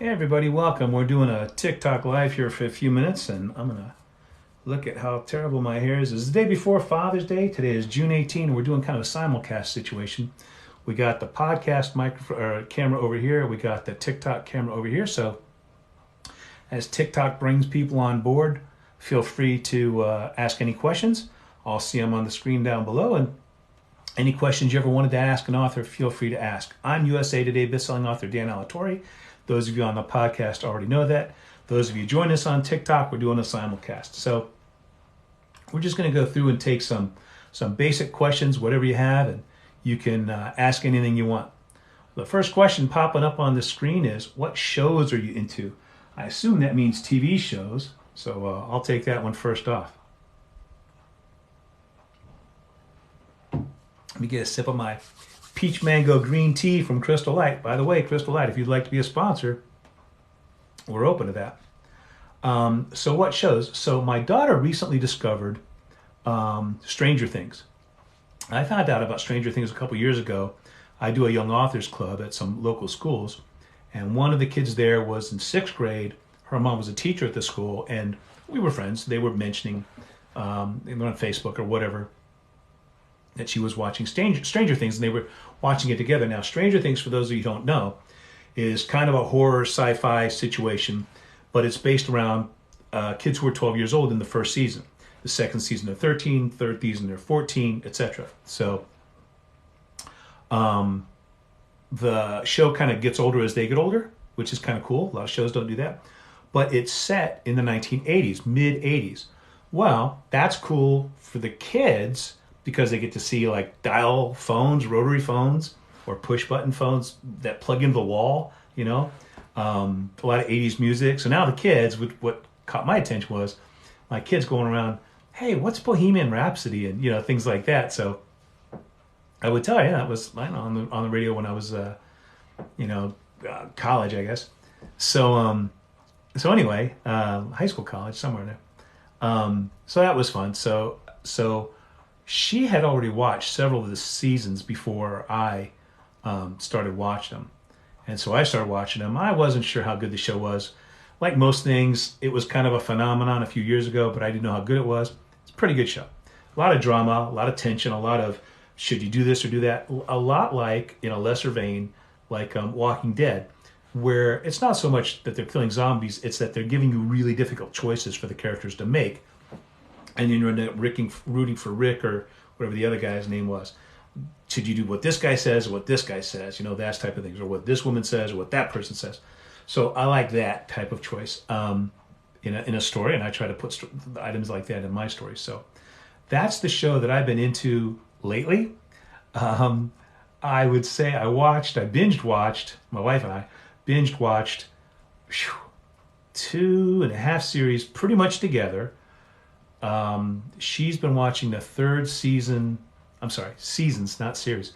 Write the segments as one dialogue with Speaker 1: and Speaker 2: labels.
Speaker 1: Hey everybody, welcome. We're doing a TikTok live here for a few minutes, and I'm gonna look at how terrible my hair is. It's the day before Father's Day. Today is June 18, and we're doing kind of a simulcast situation. We got the podcast camera over here. We got the TikTok camera over here. So as TikTok brings people on board, feel free to ask any questions. I'll see them on the screen down below, and any questions you ever wanted to ask an author, feel free to ask. I'm USA Today bestselling author Dan Alatorre. Those of you on the podcast already know that. Those of you join us on TikTok, we're doing a simulcast. So we're just going to go through and take some basic questions, whatever you have, and you can ask anything you want. The first question popping up on the screen is, what shows are you into? I assume that means TV shows, so I'll take that one first off. Let me get a sip of my peach mango green tea from Crystal Light. By the way, Crystal Light, if you'd like to be a sponsor, we're open to that. So what shows? So my daughter recently discovered Stranger Things. I found out about Stranger Things a couple years ago. I do a young authors club at some local schools, and one of the kids there was in 6th grade. Her mom was a teacher at the school, and we were friends. They were mentioning on Facebook or whatever that she was watching Stranger Things, and they were watching it together. Now, Stranger Things, for those of you who don't know, is kind of a horror sci-fi situation, but it's based around kids who are 12 years old in the first season. The second season they're 13, third season they're 14, etc. So the show kind of gets older as they get older, which is kind of cool. A lot of shows don't do that. But it's set in the 1980s, mid-80s. Well, that's cool for the kids because they get to see like dial phones, rotary phones, or push button phones that plug into the wall, a lot of 80s music. So now the kids, what caught my attention was my kids going around, hey, what's Bohemian Rhapsody? And, things like that. So I would tell you, that was on the radio when I was, college, I guess. So anyway, high school, college, somewhere there. So that was fun. So she had already watched several of the seasons before I started watching them. And so I started watching them. I wasn't sure how good the show was. Like most things, it was kind of a phenomenon a few years ago, but I didn't know how good it was. It's a pretty good show. A lot of drama, a lot of tension, a lot of should you do this or do that. A lot like, in a lesser vein, like Walking Dead, where it's not so much that they're killing zombies, it's that they're giving you really difficult choices for the characters to make. And then you end up rooting for Rick or whatever the other guy's name was. Should you do what this guy says or what this guy says? That type of things. Or what this woman says or what that person says. So I like that type of choice in a story, and I try to put items like that in my story. So that's the show that I've been into lately. I would say I binged watched, my wife and I binged watched 2.5 series pretty much together. She's been watching the third season. I'm sorry, seasons, not series.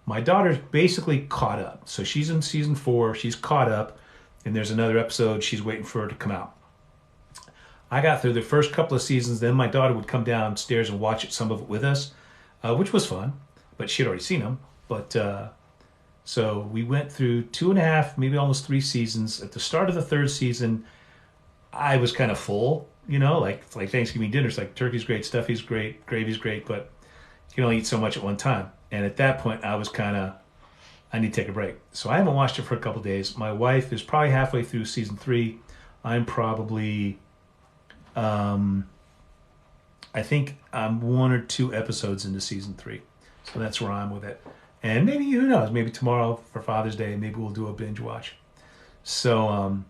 Speaker 1: My daughter's basically caught up. So she's in season 4. She's caught up, and there's another episode she's waiting for her to come out. I got through the first couple of seasons. Then my daughter would come downstairs and watch some of it with us, which was fun. But she had already seen them. But so we went through 2.5, maybe almost 3 seasons. At the start of the third season, I was kind of full. Like Thanksgiving dinners, like turkey's great, stuffy's great, gravy's great, but you can only eat so much at one time. And at that point, I was I need to take a break. So I haven't watched it for a couple of days. My wife is probably halfway through season 3. I'm probably, I think I'm 1 or 2 episodes into season 3. So that's where I'm with it. And maybe, who knows, maybe tomorrow for Father's Day, maybe we'll do a binge watch. So,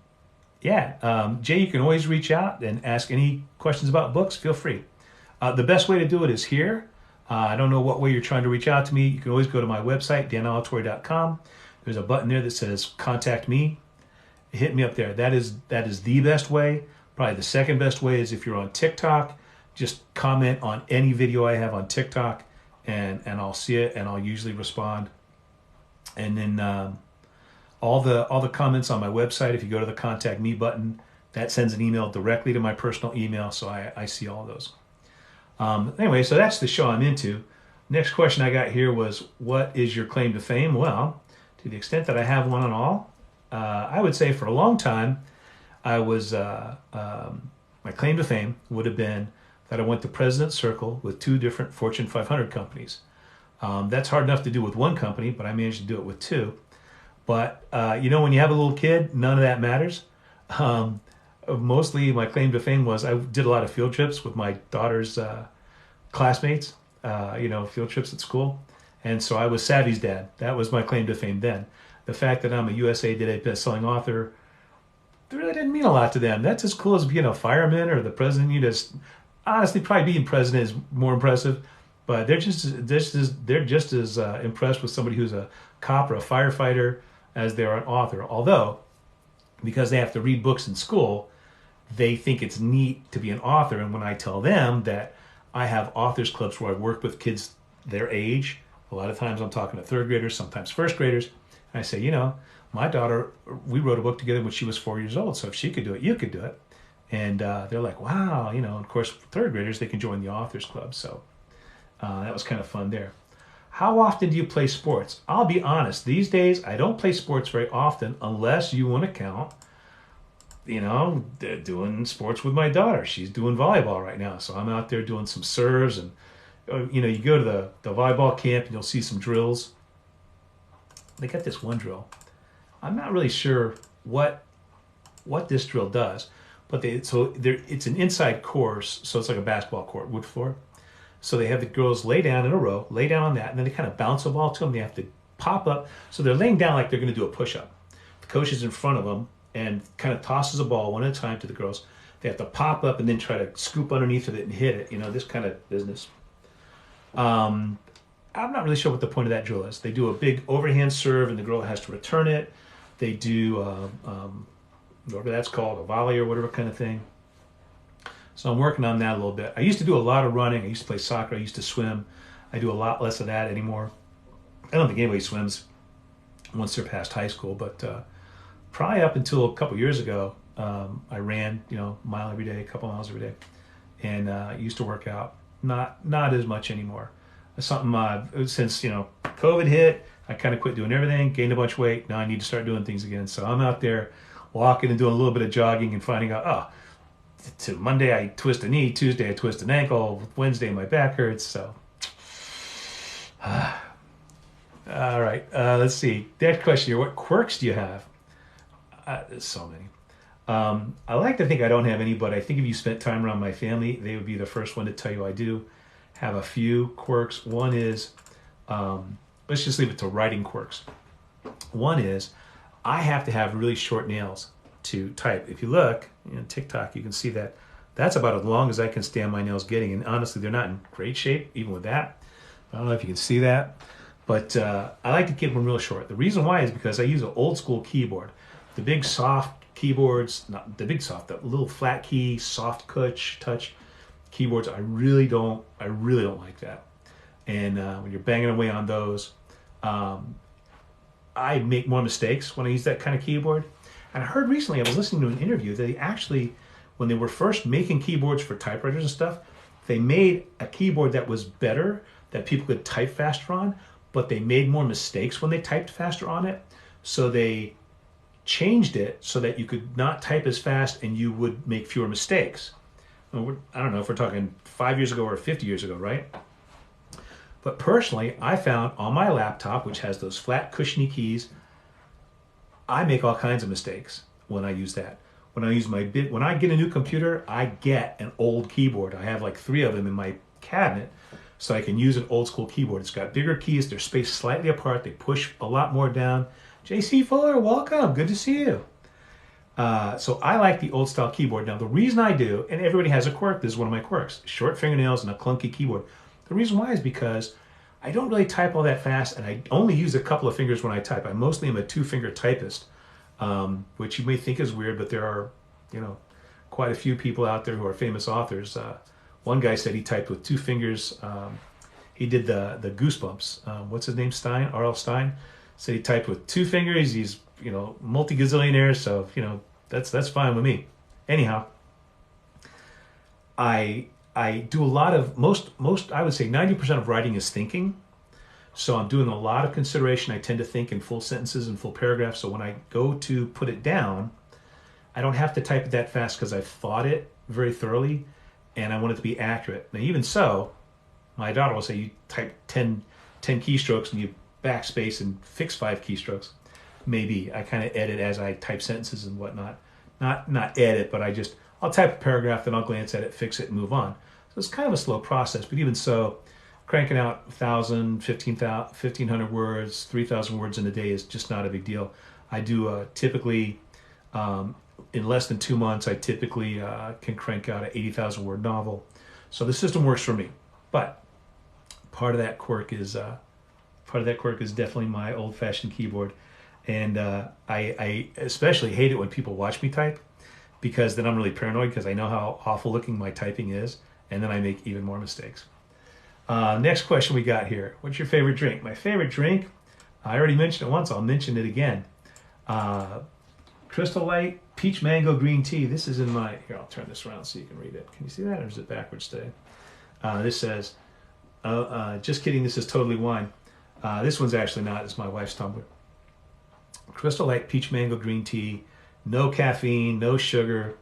Speaker 1: Jay, you can always reach out and ask any questions about books. Feel free. The best way to do it is here. I don't know what way you're trying to reach out to me. You can always go to my website, danalatorre.com. There's a button there that says Contact Me. Hit me up there. That is the best way. Probably the second best way is if you're on TikTok. Just comment on any video I have on TikTok, and I'll see it, and I'll usually respond. And then all the comments on my website, if you go to the Contact Me button, that sends an email directly to my personal email, so I see all those. Anyway, so that's the show I'm into. Next question I got here was, what is your claim to fame? Well, to the extent that I have one and all, I would say for a long time, I was my claim to fame would have been that I went to President's Circle with two different Fortune 500 companies. That's hard enough to do with one company, but I managed to do it with two. But when you have a little kid, none of that matters. Mostly, my claim to fame was I did a lot of field trips with my daughter's classmates. Field trips at school, and so I was Savvy's dad. That was my claim to fame then. The fact that I'm a USA Today best-selling author really didn't mean a lot to them. That's as cool as being a fireman or the president. Honestly, probably being president is more impressive, but they're just as impressed with somebody who's a cop or a firefighter as they are an author. Although, because they have to read books in school, they think it's neat to be an author. And when I tell them that I have authors clubs where I work with kids their age, a lot of times I'm talking to third graders, sometimes first graders, and I say, my daughter, we wrote a book together when she was 4 years old, so if she could do it, you could do it. And they're like, wow, and of course, for third graders, they can join the authors club. So that was kind of fun there. How often do you play sports? I'll be honest, these days, I don't play sports very often unless you want to count, doing sports with my daughter. She's doing volleyball right now, so I'm out there doing some serves. And, you go to the volleyball camp and you'll see some drills. They got this one drill. I'm not really sure what this drill does, but it's an inside course, so it's like a basketball court, wood floor. So they have the girls lay down in a row, lay down on that, and then they kind of bounce a ball to them. They have to pop up. So they're laying down like they're going to do a push-up. The coach is in front of them and kind of tosses a ball one at a time to the girls. They have to pop up and then try to scoop underneath of it and hit it, this kind of business. I'm not really sure what the point of that drill is. They do a big overhand serve and the girl has to return it. They do whatever that's called, a volley or whatever kind of thing. So I'm working on that a little bit. I used to do a lot of running. I used to play soccer. I used to swim. I do a lot less of that anymore. I don't think anybody swims once they're past high school, but probably up until a couple years ago, I ran, a mile every day, a couple miles every day, and used to work out. Not as much anymore. Something since COVID hit, I kind of quit doing everything, gained a bunch of weight. Now I need to start doing things again. So I'm out there walking and doing a little bit of jogging and finding out, to Monday I twist a knee, Tuesday I twist an ankle, Wednesday my back hurts. So, all right, let's see. Next question here: what quirks do you have? There's so many. I like to think I don't have any, but I think if you spent time around my family, they would be the first one to tell you I do have a few quirks. One is, let's just leave it to writing quirks. One is, I have to have really short nails to type. If you look TikTok, you can see that that's about as long as I can stand my nails getting. And honestly, they're not in great shape, even with that. I don't know if you can see that, but I like to keep them real short. The reason why is because I use an old school keyboard. The big soft keyboards, not the big soft, the little flat key, soft touch keyboards, I really don't like that. And when you're banging away on those, I make more mistakes when I use that kind of keyboard. And I heard recently, I was listening to an interview that they actually, when they were first making keyboards for typewriters and stuff, they made a keyboard that was better, that people could type faster on, but they made more mistakes when they typed faster on it. So they changed it so that you could not type as fast and you would make fewer mistakes. I don't know if we're talking 5 years ago or 50 years ago, right? But personally, I found on my laptop, which has those flat cushiony keys, I make all kinds of mistakes when I use that. When I get a new computer, I get an old keyboard. I have like 3 of them in my cabinet, so I can use an old school keyboard. It's got bigger keys. They're spaced slightly apart. They push a lot more down. JC Fuller, welcome. Good to see you. So I like the old style keyboard. Now the reason I do, and everybody has a quirk, this is one of my quirks, short fingernails and a clunky keyboard. The reason why is because I don't really type all that fast, and I only use a couple of fingers when I type. I mostly am a 2-finger typist, which you may think is weird, but there are, quite a few people out there who are famous authors. One guy said he typed with 2 fingers. He did the Goosebumps. What's his name? Stein, R.L. Stein. So he typed with 2 fingers. He's multi-gazillionaire, so that's fine with me. Anyhow, I do a lot of most I would say 90% of writing is thinking. So I'm doing a lot of consideration. I tend to think in full sentences and full paragraphs. So when I go to put it down, I don't have to type it that fast because I've thought it very thoroughly and I want it to be accurate. Now, even so, my daughter will say you type 10 keystrokes and you backspace and fix 5 keystrokes. Maybe I kind of edit as I type sentences and whatnot. Not edit, but I'll type a paragraph, then I'll glance at it, fix it, and move on. So it's kind of a slow process, but even so, cranking out 1,000, 1,500 words, 3,000 words in a day is just not a big deal. I do typically, in less than 2 months, I typically can crank out an 80,000 word novel. So the system works for me. But part of that quirk is definitely my old-fashioned keyboard. And I especially hate it when people watch me type, because then I'm really paranoid because I know how awful looking my typing is, and then I make even more mistakes. Next question we got here. What's your favorite drink? My favorite drink, I already mentioned it once, I'll mention it again. Crystal Light Peach Mango Green Tea. This is in my, here, I'll turn this around so you can read it. Can you see that, or is it backwards today? This says, just kidding, this is totally wine. This one's actually not, it's my wife's tumbler. Crystal Light Peach Mango Green Tea, no caffeine, no sugar.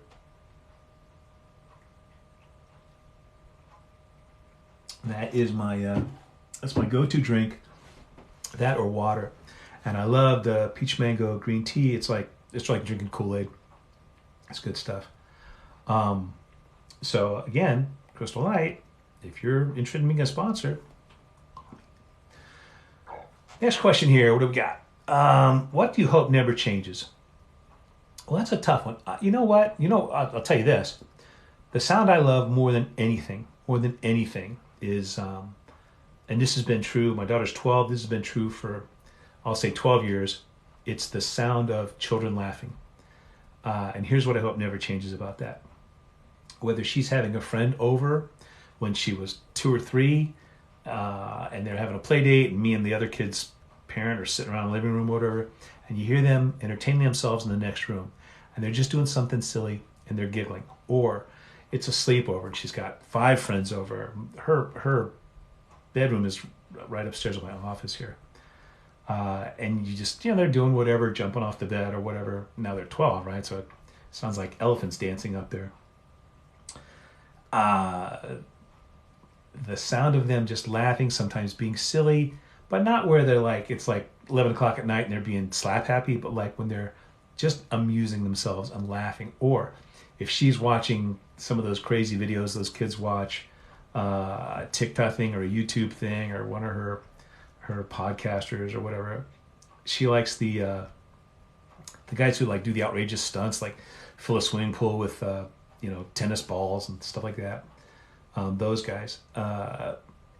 Speaker 1: That is that's my go-to drink, that or water. And I love the peach mango green tea. It's like drinking Kool-Aid. It's good stuff. So again, Crystal Light, if you're interested in being a sponsor. Next question here, what do we got? What do you hope never changes? Well, that's a tough one. You know what? I'll tell you this. The sound I love more than anything is, and this has been true, my daughter's 12, this has been true for, I'll say 12 years, it's the sound of children laughing. And here's what I hope never changes about that. Whether she's having a friend over when she was 2 or 3, and they're having a play date, and me and the other kid's parent are sitting around the living room or whatever, and you hear them entertaining themselves in the next room, and they're just doing something silly, and they're giggling. Or it's a sleepover, and she's got 5 friends over. Her bedroom is right upstairs in my office here. And you just, they're doing whatever, jumping off the bed or whatever. Now they're 12, right? So it sounds like elephants dancing up there. The sound of them just laughing, sometimes being silly, but not where they're like, it's like 11 o'clock at night and they're being slap happy, but like when they're just amusing themselves and laughing. Or if she's watching some of those crazy videos those kids watch, a TikTok thing or a YouTube thing or one of her podcasters or whatever, she likes the guys who like do the outrageous stunts, like fill a swimming pool with tennis balls and stuff like that. Those guys,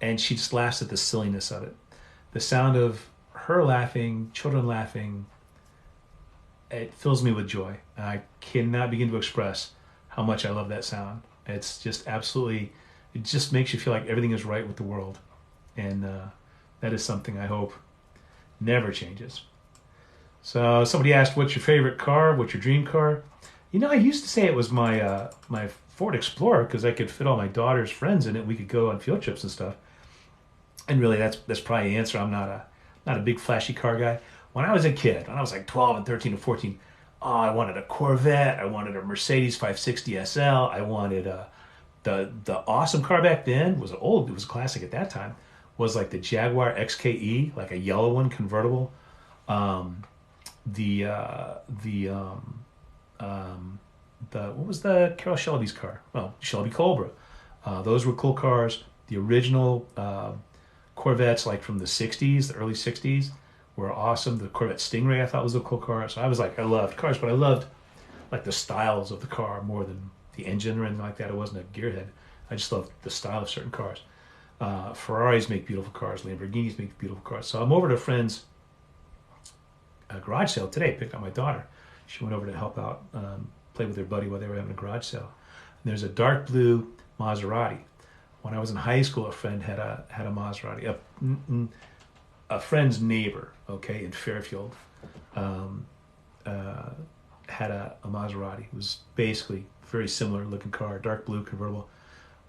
Speaker 1: and she just laughs at the silliness of it. The sound of her laughing, children laughing, it fills me with joy. I cannot begin to express how much I love that sound. It's just absolutely, it just makes you feel like everything is right with the world. And that is something I hope never changes. So somebody asked, what's your favorite car? What's your dream car? I used to say it was my my Ford Explorer because I could fit all my daughter's friends in it. We could go on field trips and stuff. And really, that's probably the answer. I'm not a big flashy car guy. When I was a kid, when I was like 12 and 13 and 14, I wanted a Corvette. I wanted a Mercedes 560 SL. I wanted the awesome car back then. It was a classic at that time. Was like the Jaguar XKE, like a yellow one, convertible. What was the Carroll Shelby's car? Well, Shelby Cobra. Those were cool cars. The original Corvettes, like from the 60s, the early 60s, were awesome. The Corvette Stingray I thought was a cool car. So I loved cars, but I loved like the styles of the car more than the engine or anything like that. It wasn't a gearhead. I just loved the style of certain cars. Ferraris make beautiful cars. Lamborghinis make beautiful cars. So I'm over to a friend's garage sale today. Picked up my daughter. She went over to help out, play with her buddy while they were having a garage sale. And there's a dark blue Maserati. When I was in high school, a friend had a Maserati. A friend's neighbor, in Fairfield, had a Maserati. It was basically a very similar looking car, dark blue convertible.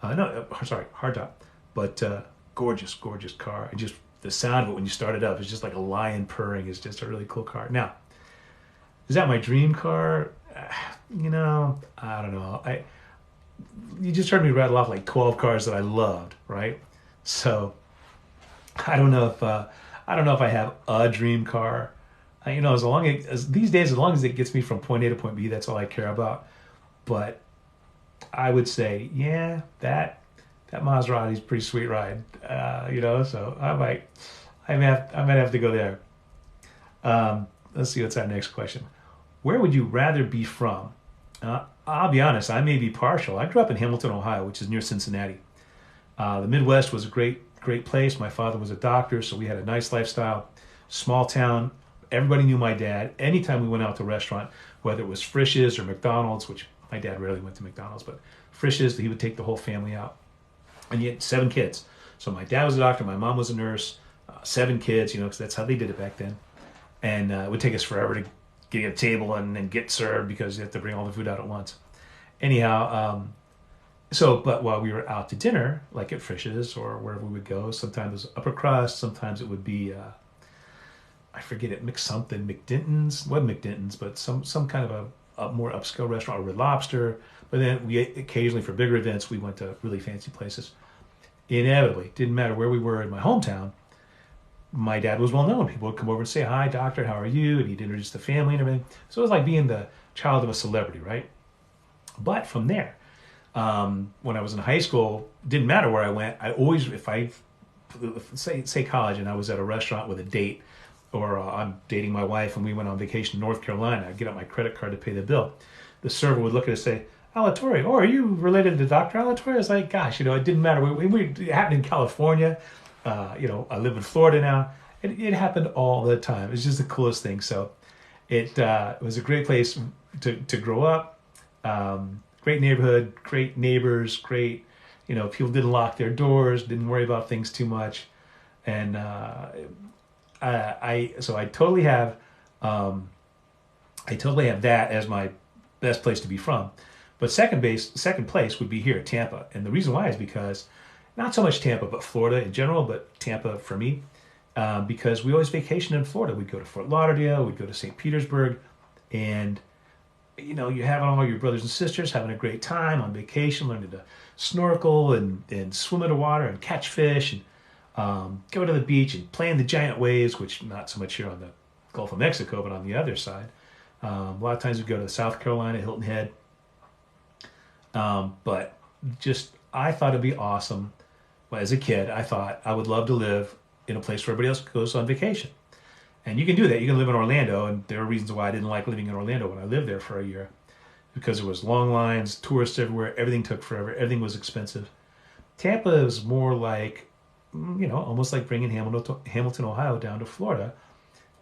Speaker 1: Hardtop, but gorgeous car. I just the sound of it when you start it up is just like a lion purring. It's just a really cool car. Now, is that my dream car? You know, I don't know. You just heard me rattle off like 12 cars that I loved, right? So I don't know if I have a dream car. You know, as these days, as long as it gets me from point A to point B, that's all I care about. But I would say, yeah, that Maserati's a pretty sweet ride. You know, so I might have to go there. Let's see what's our next question. Where would you rather be from? I'll be honest, I may be partial. I grew up in Hamilton, Ohio, which is near Cincinnati. The Midwest was a great place. My father was a doctor, so we had a nice lifestyle. Small town. Everybody knew my dad. Anytime we went out to a restaurant, whether it was Frisch's or McDonald's, which my dad rarely went to McDonald's, but Frisch's, he would take the whole family out. And he had 7 kids. So my dad was a doctor, my mom was a nurse, 7 kids, you know, because that's how they did it back then. And it would take us forever to get a table and then get served because you have to bring all the food out at once. Anyhow, but while we were out to dinner, like at Frisch's or wherever we would go, sometimes it was upper crust, sometimes it would be, I forget it, McDinton's, wasn't McDinton's, but some kind of a more upscale restaurant, or Red Lobster. But then we occasionally, for bigger events, we went to really fancy places. Inevitably, didn't matter where we were in my hometown, my dad was well known. People would come over and say, "Hi, doctor, how are you?" And he'd introduce the family and everything. So it was like being the child of a celebrity, right? But from there, when I was in high school, didn't matter where I went. I always, if say college and I was at a restaurant with a date, or I'm dating my wife and we went on vacation to North Carolina, I'd get out my credit card to pay the bill. The server would look at us and say, "Alatorre, oh, are you related to Dr. Alatorre?" I was like, gosh, you know, it didn't matter. It happened in California. You know, I live in Florida now. It happened all the time. It's just the coolest thing. So it was a great place to grow up. Great neighborhood, great neighbors, great, you know, people didn't lock their doors, didn't worry about things too much. And I totally have that as my best place to be from. But second place would be here at Tampa. And the reason why is because, not so much Tampa, but Florida in general, but Tampa for me, because we always vacationed in Florida. We'd go to Fort Lauderdale, we'd go to St. Petersburg, and, you know, you're having all your brothers and sisters having a great time on vacation, learning to snorkel and swim in the water and catch fish and go to the beach and play in the giant waves, which not so much here on the Gulf of Mexico, but on the other side. A lot of times we go to South Carolina, Hilton Head. But just, I thought it'd be awesome. Well, as a kid, I thought I would love to live in a place where everybody else goes on vacation. And you can do that. You can live in Orlando, and there are reasons why I didn't like living in Orlando when I lived there for a year, because there was long lines, tourists everywhere, everything took forever, everything was expensive. Tampa is more like, you know, almost like bringing Hamilton, Ohio down to Florida.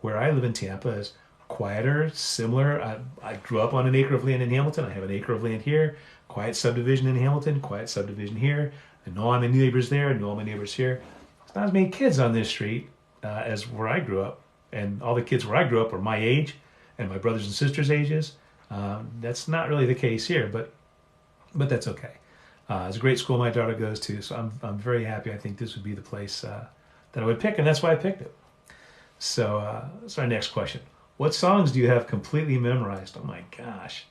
Speaker 1: Where I live in Tampa is quieter, similar. I grew up on an acre of land in Hamilton. I have an acre of land here. Quiet subdivision in Hamilton, quiet subdivision here. I know all my neighbors there, I know all my neighbors here. There's not as many kids on this street as where I grew up. And all the kids where I grew up were my age and my brothers and sisters' ages. That's not really the case here, but that's okay. It's a great school my daughter goes to, so I'm very happy. I think this would be the place that I would pick, and that's why I picked it. So that's our next question. What songs do you have completely memorized? Oh my gosh.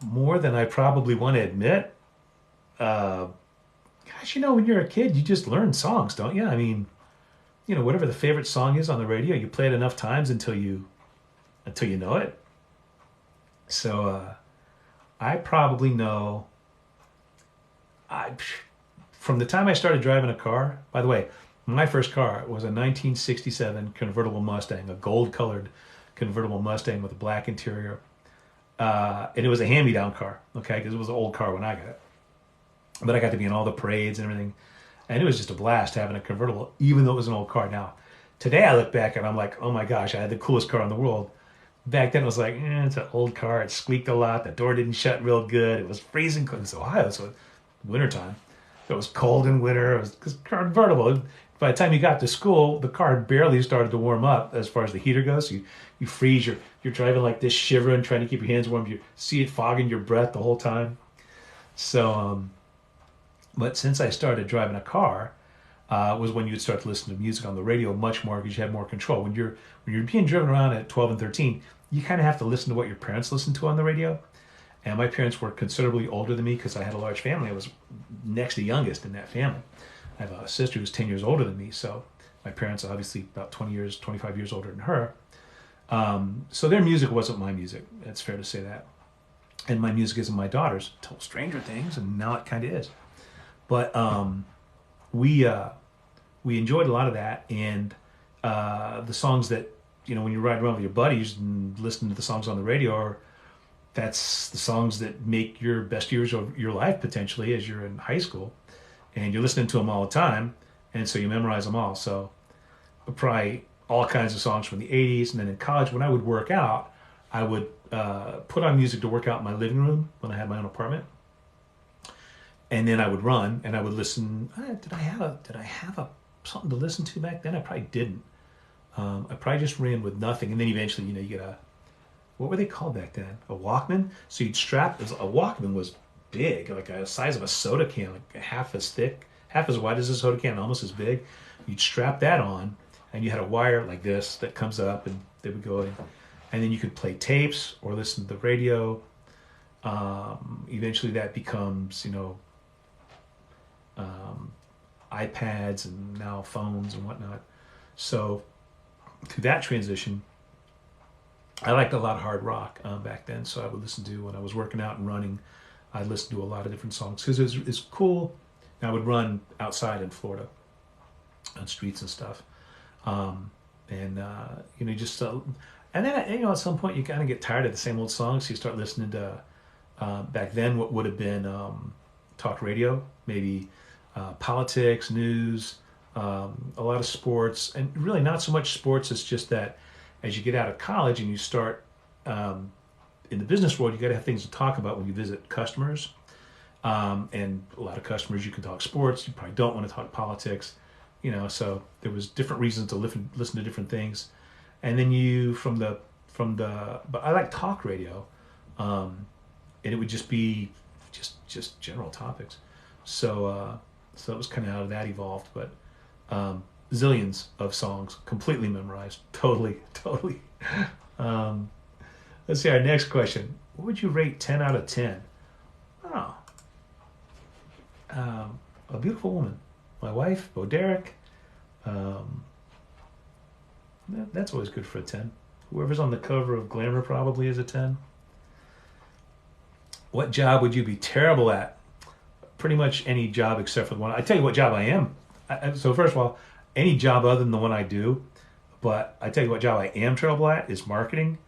Speaker 1: More than I probably want to admit. Gosh, you know, when you're a kid, you just learn songs, don't you? I mean, you know, whatever the favorite song is on the radio, you play it enough times until you know it. So I probably know. From the time I started driving a car. By the way, my first car was a 1967 convertible Mustang, a gold-colored convertible Mustang with a black interior. And it was a hand-me-down car, okay, because it was an old car when I got it. But I got to be in all the parades and everything. And it was just a blast having a convertible, even though it was an old car. Now, today I look back and I'm like, oh my gosh, I had the coolest car in the world. Back then it was like, it's an old car. It squeaked a lot. The door didn't shut real good. It was freezing cold. It's Ohio, so wintertime. It was cold in winter. It was convertible. By the time you got to school, the car barely started to warm up as far as the heater goes. So you freeze. You're driving like this, shivering, trying to keep your hands warm. You see it fogging your breath the whole time. So, but since I started driving a car, was when you would start to listen to music on the radio much more because you had more control. When you're being driven around at 12 and 13, you kind of have to listen to what your parents listened to on the radio. And my parents were considerably older than me because I had a large family. I was next to youngest in that family. I have a sister who's 10 years older than me, so my parents are obviously about 20 years, 25 years older than her. So their music wasn't my music. It's fair to say that. And my music isn't my daughter's. Total Stranger Things, and now it kind of is. But we enjoyed a lot of that, and the songs that, when you ride around with your buddies and listen to the songs on the radio, that's the songs that make your best years of your life potentially as you're in high school, and you're listening to them all the time, and so you memorize them all. So probably all kinds of songs from the 80s. And then in college, when I would work out, I would put on music to work out in my living room when I had my own apartment, and then I would run and I would listen. Did I have something to listen to back then? I probably didn't. I probably just ran with nothing, and then eventually, you get what were they called back then? A Walkman. So you'd strap. A Walkman was big, like a size of a soda can, like half as thick, half as wide as a soda can, almost as big. You'd strap that on, and you had a wire like this that comes up, and they would go in, and then you could play tapes or listen to the radio. Eventually, that becomes iPads and now phones and whatnot. So through that transition, I liked a lot of hard rock back then. So I would listen to, when I was working out and running, I'd listen to a lot of different songs because it's cool. And I would run outside in Florida on streets and stuff. And then at some point you kind of get tired of the same old songs. So you start listening to back then what would have been talk radio, maybe politics, news, a lot of sports, and really not so much sports. It's just that as you get out of college and you start in the business world, you got to have things to talk about when you visit customers. And a lot of customers, you can talk sports. You probably don't want to talk politics, So there was different reasons to listen to different things. And then but I like talk radio, and it would just be just general topics. So it was kind of how that evolved, but zillions of songs completely memorized, totally. Let's see, our next question. What would you rate 10 out of 10? Oh, a beautiful woman, my wife, Bo Derek. That's always good for a 10. Whoever's on the cover of Glamour probably is a 10. What job would you be terrible at? Pretty much any job except for the one. I tell you what job I am. So first of all, any job other than the one I do. But I tell you what job I am terrible at is marketing.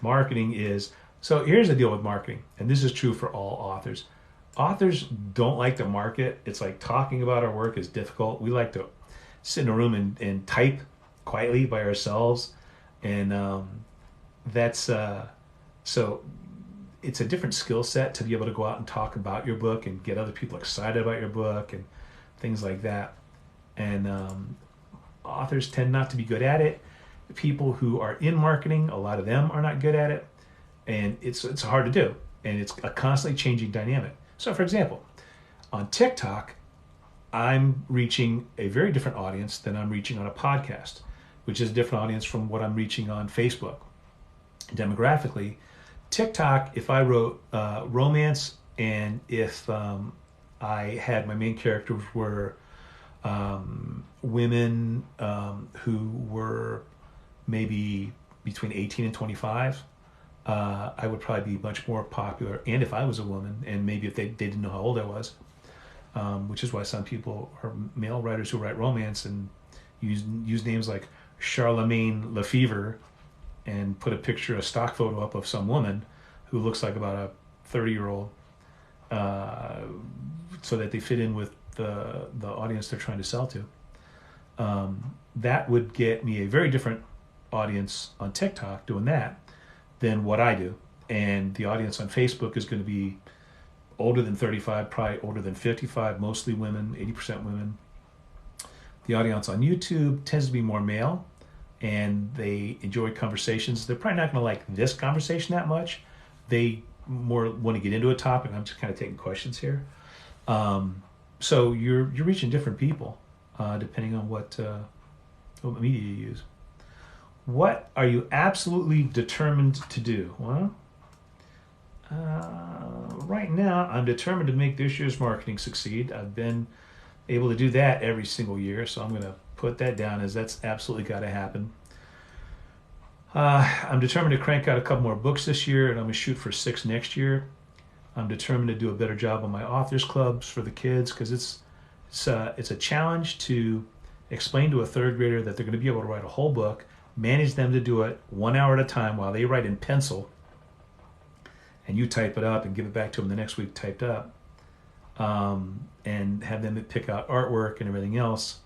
Speaker 1: Marketing is, so here's the deal with marketing. And this is true for all authors. Authors don't like to market. It's like talking about our work is difficult. We like to sit in a room and type quietly by ourselves. And so it's a different skill set to be able to go out and talk about your book and get other people excited about your book and things like that. And authors tend not to be good at it. People who are in marketing, a lot of them are not good at it. And it's hard to do. And it's a constantly changing dynamic. So for example, on TikTok, I'm reaching a very different audience than I'm reaching on a podcast, which is a different audience from what I'm reaching on Facebook. Demographically, TikTok, if I wrote romance, and if I had my main characters were women who were maybe between 18 and 25, I would probably be much more popular. And if I was a woman, and maybe if they didn't know how old I was, which is why some people are male writers who write romance and use names like Charlemagne Lefevre and put a stock photo up of some woman who looks like about a 30-year-old, so that they fit in with the audience they're trying to sell to. That would get me a very different audience on TikTok doing that than what I do. And the audience on Facebook is going to be older than 35, probably older than 55, mostly women, 80% women. The audience on YouTube tends to be more male, and they enjoy conversations. They're probably not going to like this conversation that much. They more want to get into a topic. I'm just kind of taking questions here. So you're reaching different people, depending on what media you use. What are you absolutely determined to do? Well, right now I'm determined to make this year's marketing succeed. I've been able to do that every single year, so I'm going to put that down as that's absolutely got to happen. I'm determined to crank out a couple more books this year, and I'm going to shoot for 6 next year. I'm determined to do a better job on my authors clubs for the kids, because it's a challenge to explain to a third grader that they're going to be able to write a whole book, manage them to do it 1 hour at a time while they write in pencil, and you type it up and give it back to them the next week typed up, and have them pick out artwork and everything else,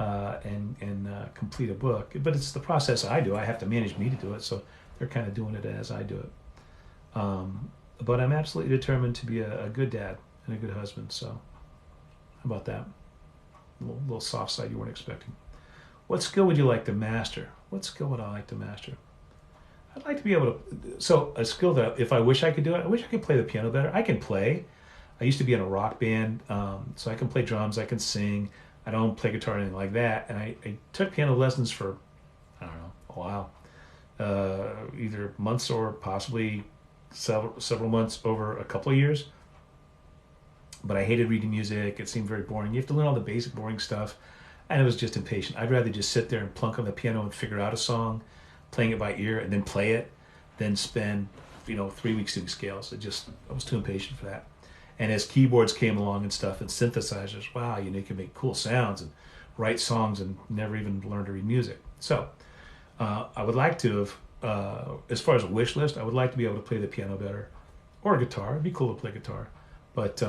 Speaker 1: and complete a book. But it's the process I do. I have to manage me to do it, so they're kind of doing it as I do it. But I'm absolutely determined to be a good dad and a good husband. So how about that? A little soft side you weren't expecting. What skill would you like to master? What skill would I like to master? I'd like to be able to, so a skill that if I wish I could do it, I wish I could play the piano better. I can play. I used to be in a rock band, so I can play drums, I can sing. I don't play guitar or anything like that. And I took piano lessons for, I don't know, a while. Either months or possibly several months over a couple of years. But I hated reading music. It seemed very boring. You have to learn all the basic boring stuff. And it was just impatient. I'd rather just sit there and plunk on the piano and figure out a song, playing it by ear, and then play it, than spend 3 weeks doing scales. I was too impatient for that. And as keyboards came along and stuff and synthesizers, wow, you can make cool sounds and write songs and never even learn to read music. So I would like to have, as far as a wish list, I would like to be able to play the piano better, or guitar. It'd be cool to play guitar. But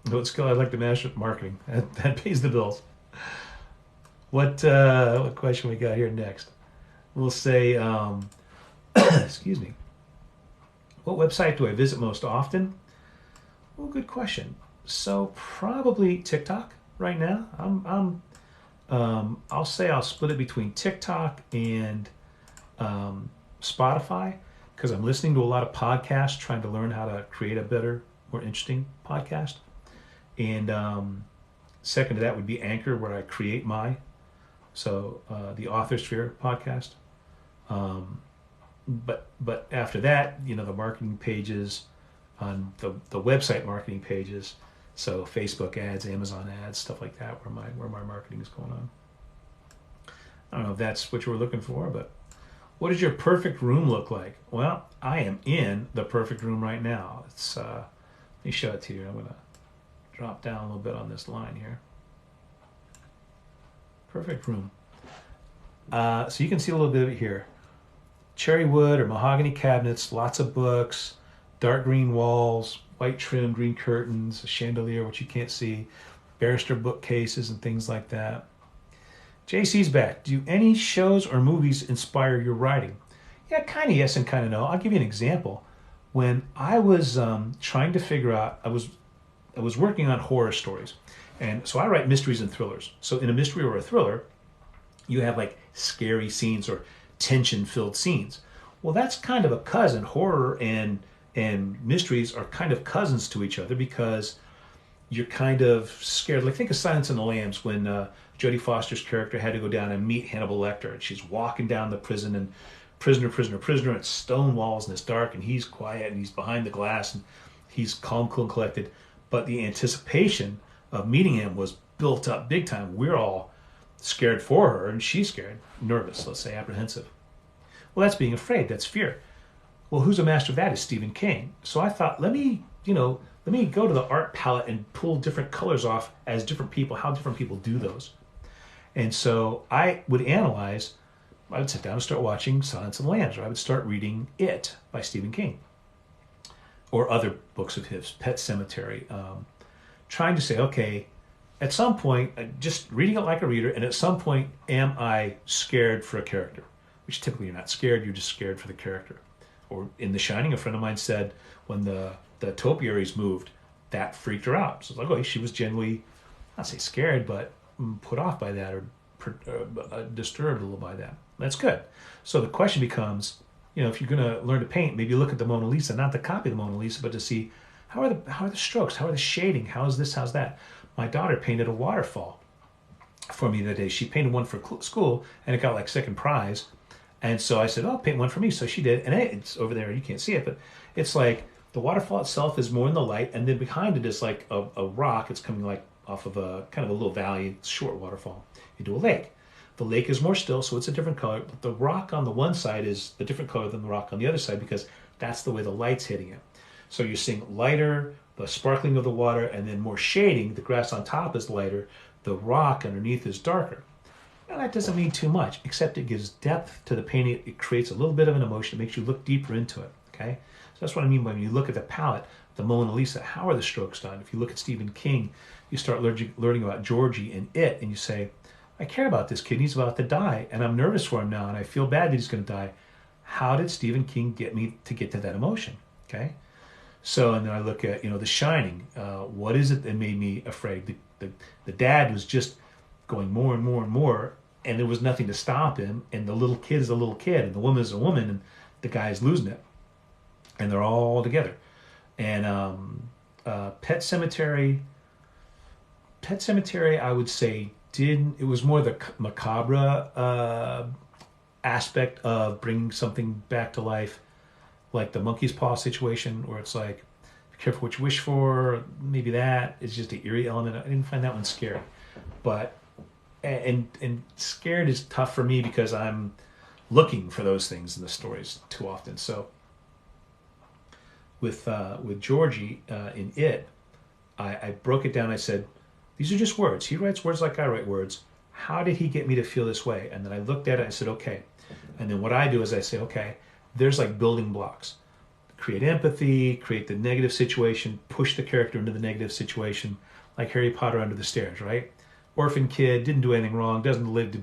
Speaker 1: what skill I'd like to master? Marketing. That pays the bills. What question we got here next? We'll say, excuse me. What website do I visit most often? Well, good question. So probably TikTok right now. I'll say I'll split it between TikTok and Spotify, because I'm listening to a lot of podcasts, trying to learn how to create a better, more interesting podcast. And second to that would be Anchor, where I create the Author Sphere podcast. But after that, the marketing pages on the website marketing pages, so Facebook ads, Amazon ads, stuff like that, where my marketing is going on. I don't know if that's what you were looking for, but what does your perfect room look like? Well, I am in the perfect room right now. Let me show it to you. I'm gonna drop down a little bit on this line here. Perfect room. So you can see a little bit of it here. Cherry wood or mahogany cabinets, lots of books, dark green walls, white trim, green curtains, a chandelier, which you can't see, barrister bookcases and things like that. JC's back. Do any shows or movies inspire your writing? Yeah, kind of yes and kind of no. I'll give you an example. When I was trying to figure out, I was working on horror stories. And so I write mysteries and thrillers. So in a mystery or a thriller, you have like scary scenes or tension-filled scenes. Well, that's kind of a cousin. Horror and mysteries are kind of cousins to each other, because you're kind of scared. Like think of Silence of the Lambs, when Jodie Foster's character had to go down and meet Hannibal Lecter, and she's walking down the prison, and prisoner, it's stone walls and it's dark, and he's quiet and he's behind the glass and he's calm, cool, and collected. But the anticipation of meeting him was built up big time. We're all scared for her, and she's scared, nervous, let's say, apprehensive. Well, that's being afraid. That's fear. Well, who's a master of that is Stephen King. So I thought, let me go to the art palette and pull different colors off as different people, how different people do those. And so I would sit down and start watching Silence of the Lambs, or I would start reading It by Stephen King, or other books of his, Pet Sematary, trying to say, okay, at some point, just reading it like a reader, and at some point, am I scared for a character? Which typically you're not scared, you're just scared for the character. Or in The Shining, a friend of mine said when the topiaries moved, that freaked her out. So it's like, oh, she was genuinely, not say scared, but put off by that, or disturbed a little by that. That's good. So the question becomes, if you're going to learn to paint, maybe look at the Mona Lisa, not to copy the Mona Lisa, but to see how are the strokes, how are the shading, how is this, how's that. My daughter painted a waterfall for me that day. She painted one for school, and it got like second prize. And so I said, "Oh, paint one for me." So she did, and it's over there. You can't see it, but it's like the waterfall itself is more in the light, and then behind it is like a rock. It's coming like off of a kind of a little valley, short waterfall, into a lake. The lake is more still, so it's a different color. But the rock on the one side is a different color than the rock on the other side because that's the way the light's hitting it. So you're seeing lighter, the sparkling of the water, and then more shading. The grass on top is lighter. The rock underneath is darker. Now that doesn't mean too much, except it gives depth to the painting. It creates a little bit of an emotion. It makes you look deeper into it, okay? So that's what I mean when you look at the palette, the Mona Lisa, how are the strokes done? If you look at Stephen King, you start learning about Georgie and It, and you say, I care about this kid. He's about to die, and I'm nervous for him now, and I feel bad that he's going to die. How did Stephen King get me to get to that emotion, okay? So, and then I look at, The Shining. What is it that made me afraid? The dad was just going more and more and more, and there was nothing to stop him, and the little kid is a little kid, and the woman is a woman, and the guy is losing it. And they're all together. And Pet Sematary, I would say, it was more the macabre aspect of bringing something back to life, like the monkey's paw situation, where it's like, be careful what you wish for. Maybe that is just the eerie element. I didn't find that one scary, but and scared is tough for me because I'm looking for those things in the stories too often. So with Georgie in It, I broke it down. I said, these are just words. He writes words like I write words. How did he get me to feel this way? And then I looked at it and I said, okay. And then what I do is I say, okay, there's like building blocks. Create empathy, create the negative situation, push the character into the negative situation, like Harry Potter under the stairs, right? Orphan kid, didn't do anything wrong, doesn't deserve to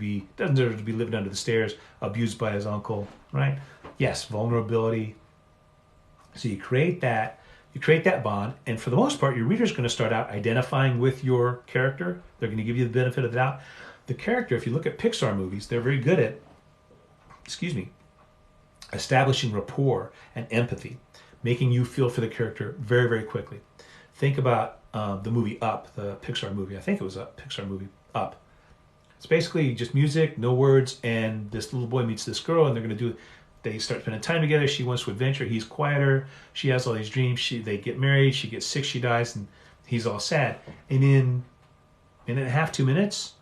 Speaker 1: be living under the stairs, abused by his uncle, right? Yes, vulnerability. So you create that bond, and for the most part, your reader's going to start out identifying with your character. They're going to give you the benefit of the doubt. The character, if you look at Pixar movies, they're very good at, establishing rapport and empathy, making you feel for the character very, very quickly. Think about the movie Up, the Pixar movie. I think it was a Pixar movie, Up. It's basically just music, no words, and this little boy meets this girl, and they start spending time together. She wants to adventure. He's quieter. She has all these dreams. They get married. She gets sick. She dies, and he's all sad. And in a minute and a half, 2 minutes,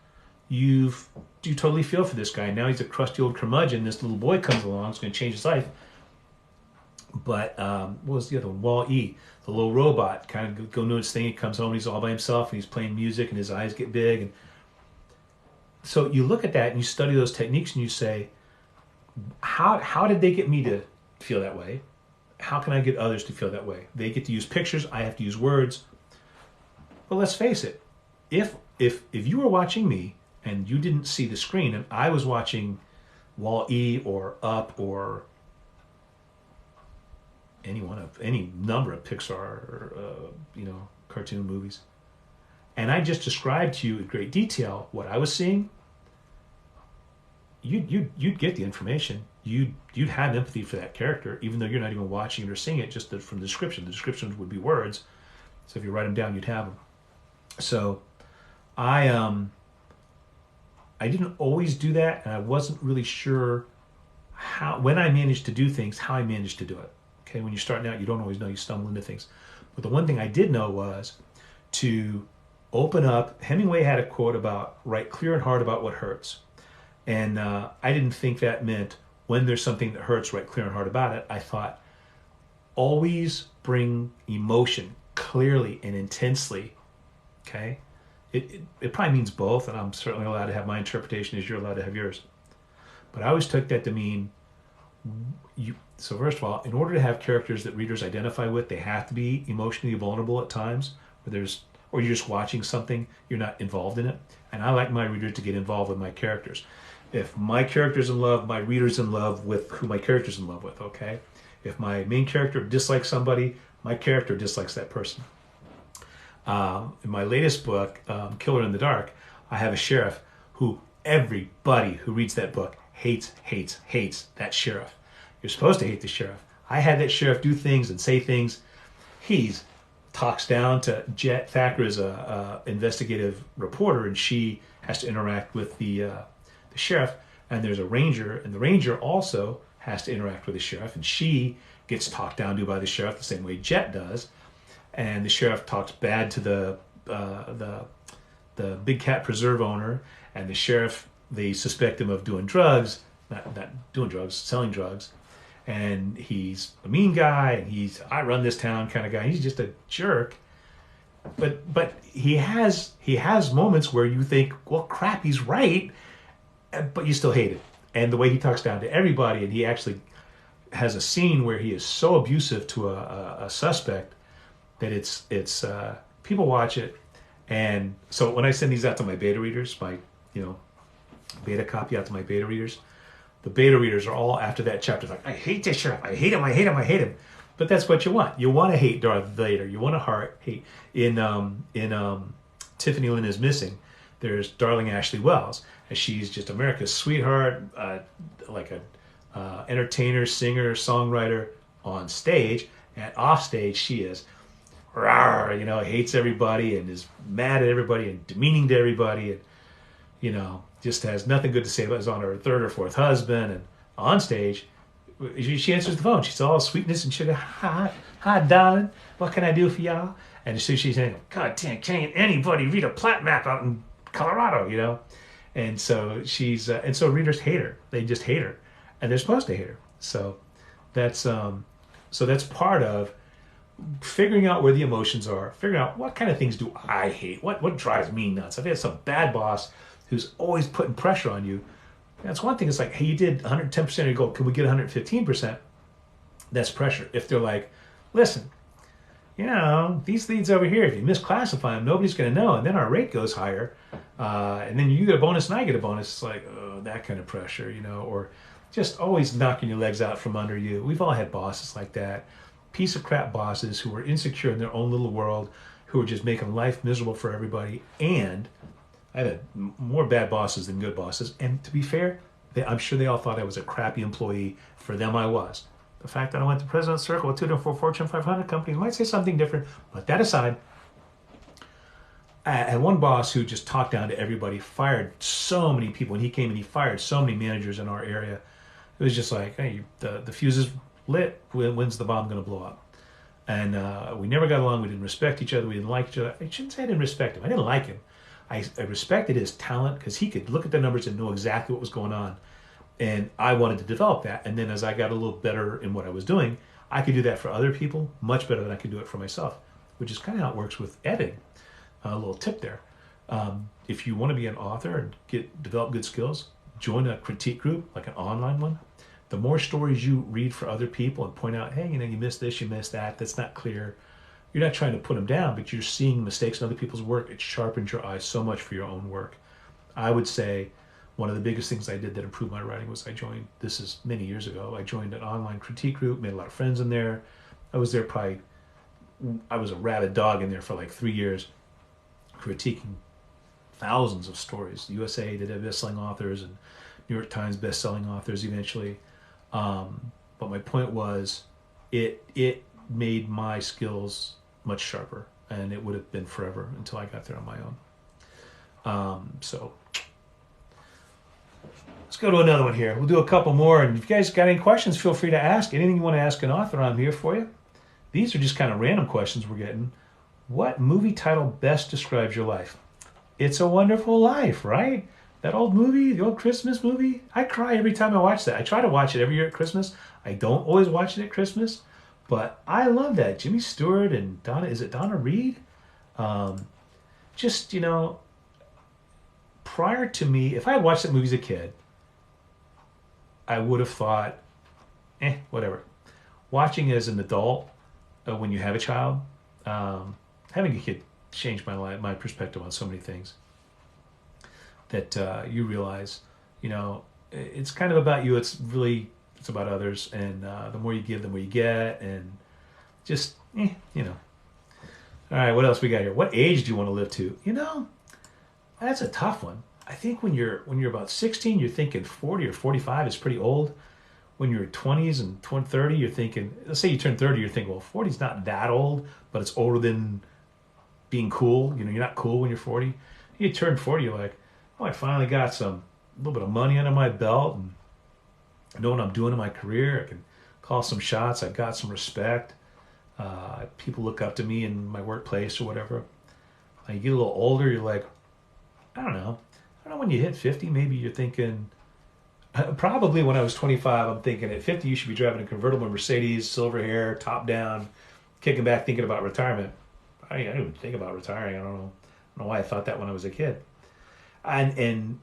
Speaker 1: you totally feel for this guy. Now he's a crusty old curmudgeon. This little boy comes along. It's going to change his life. But what was the other one? Wall-E, the little robot, kind of go do his thing. He comes home. And he's all by himself, and he's playing music, and his eyes get big. And so you look at that, and you study those techniques, and you say, how did they get me to feel that way? How can I get others to feel that way? They get to use pictures. I have to use words. But let's face it. If you were watching me and you didn't see the screen, and I was watching Wall-E or Up or any number of Pixar cartoon movies, and I just described to you in great detail what I was seeing, you'd get the information. You'd have empathy for that character, even though you're not even watching it or seeing it. Just from the description, the descriptions would be words. So if you write them down, you'd have them. So I didn't always do that, and I wasn't really sure when I managed to do things, how I managed to do it. Okay, when you're starting out, you don't always know. You stumble into things. But the one thing I did know was to open up. Hemingway had a quote about write clear and hard about what hurts. And I didn't think that meant when there's something that hurts, write clear and hard about it. I thought, always bring emotion clearly and intensely, okay? It probably means both, and I'm certainly allowed to have my interpretation as you're allowed to have yours. But I always took that to mean, so first of all, in order to have characters that readers identify with, they have to be emotionally vulnerable at times, or you're just watching something, you're not involved in it. And I like my reader to get involved with my characters. If my character's in love, my reader's in love with who my character's in love with, okay? If my main character dislikes somebody, my character dislikes that person. In my latest book, Killer in the Dark, I have a sheriff who everybody who reads that book hates that sheriff. You're supposed to hate the sheriff. I had that sheriff do things and say things. He's talks down to Jet. Thacker is a investigative reporter, and she has to interact with the sheriff. And there's a ranger, and the ranger also has to interact with the sheriff, and she gets talked down to by the sheriff the same way Jet does. And the sheriff talks bad to the Big Cat Preserve owner, and the sheriff, they suspect him of doing drugs, not doing drugs, selling drugs. And he's a mean guy, and he's I run this town kind of guy. He's just a jerk. But he has moments where you think, well, crap, he's right, but you still hate it. And the way he talks down to everybody, and he actually has a scene where he is so abusive to a suspect that it's people watch it. And so when I send these out to my beta readers, my beta copy out to my beta readers, the beta readers are all after that chapter like, I hate this sheriff, I hate him. But that's what you want. You want to hate Darth Vader. You want to hate. In Tiffany Lynn is Missing, there's Darling Ashley Wells, and she's just America's sweetheart, like a entertainer, singer, songwriter on stage, and off stage she is, hates everybody and is mad at everybody and demeaning to everybody, and just has nothing good to say about. Is on her third or fourth husband, and on stage. She answers the phone. She's all sweetness and sugar. Hi, darling. What can I do for y'all? And as soon as she's saying, God damn, can't anybody read a plat map out in Colorado, And so she's, and so readers hate her. They just hate her, and they're supposed to hate her. So that's part of figuring out where the emotions are. Figuring out what kind of things do I hate. What drives me nuts. I've had some bad boss who's always putting pressure on you. That's one thing. It's like, hey, you did 110% of your goal. Can we get 115%? That's pressure. If they're like, listen, these leads over here, if you misclassify them, nobody's going to know. And then our rate goes higher. And then you get a bonus and I get a bonus. It's like, oh, that kind of pressure, or just always knocking your legs out from under you. We've all had bosses like that. Piece of crap bosses who are insecure in their own little world, who are just making life miserable for everybody. And I've had more bad bosses than good bosses. And to be fair, I'm sure they all thought I was a crappy employee. For them, I was. The fact that I went to President's Circle with 2 to 4 Fortune 500 companies might say something different. But that aside, I had one boss who just talked down to everybody, fired so many people. When he came in, he fired so many managers in our area. It was just like, hey, the fuse is lit. When's the bomb going to blow up? And we never got along. We didn't respect each other. We didn't like each other. I shouldn't say I didn't respect him. I didn't like him. I respected his talent because he could look at the numbers and know exactly what was going on. And I wanted to develop that. And then as I got a little better in what I was doing, I could do that for other people much better than I could do it for myself, which is kind of how it works with editing. A little tip there. If you want to be an author and develop good skills, join a critique group, like an online one. The more stories you read for other people and point out, hey, you missed this, you missed that, that's not clear. You're not trying to put them down, but you're seeing mistakes in other people's work. It sharpens your eyes so much for your own work. I would say one of the biggest things I did that improved my writing was this is many years ago, I joined an online critique group, made a lot of friends in there. I was a rabid dog in there for like 3 years, critiquing thousands of stories. USA Today best-selling authors and New York Times best-selling authors eventually. But my point was, it made my skills much sharper, and it would have been forever until I got there on my own. So let's go to another one here. We'll do a couple more, and if you guys got any questions, feel free to ask. Anything you want to ask an author, I'm here for you. These are just kind of random questions we're getting. What movie title best describes your life? It's a Wonderful Life, right? That old movie, the old Christmas movie. I cry every time I watch that. I try to watch it every year at Christmas. I don't always watch it at Christmas, but I love that. Jimmy Stewart and Donna Reed? Prior to me, if I had watched that movie as a kid, I would have thought, whatever. Watching as an adult, when you have a child, having a kid changed my life, my perspective on so many things. That you realize, it's kind of about you. It's about others, and the more you give, the more you get, and just, All right, what else we got here? What age do you want to live to? That's a tough one. I think when you're about 16, you're thinking 40 or 45 is pretty old. when you're 20s and 30, you're thinking, let's say you turn 30, you're thinking, well, 40 is not that old, but it's older than being cool. You know, you're not cool when you're 40. You turn 40, you're like, oh, I finally got a little bit of money under my belt, and I know what I'm doing in my career. I can call some shots. I got some respect. People look up to me in my workplace or whatever. You get a little older, you're like, I don't know. When you hit 50, maybe you're thinking, probably when I was 25, I'm thinking at 50, you should be driving a convertible Mercedes, silver hair, top down, kicking back, thinking about retirement. I didn't even think about retiring. I don't know why I thought that when I was a kid. And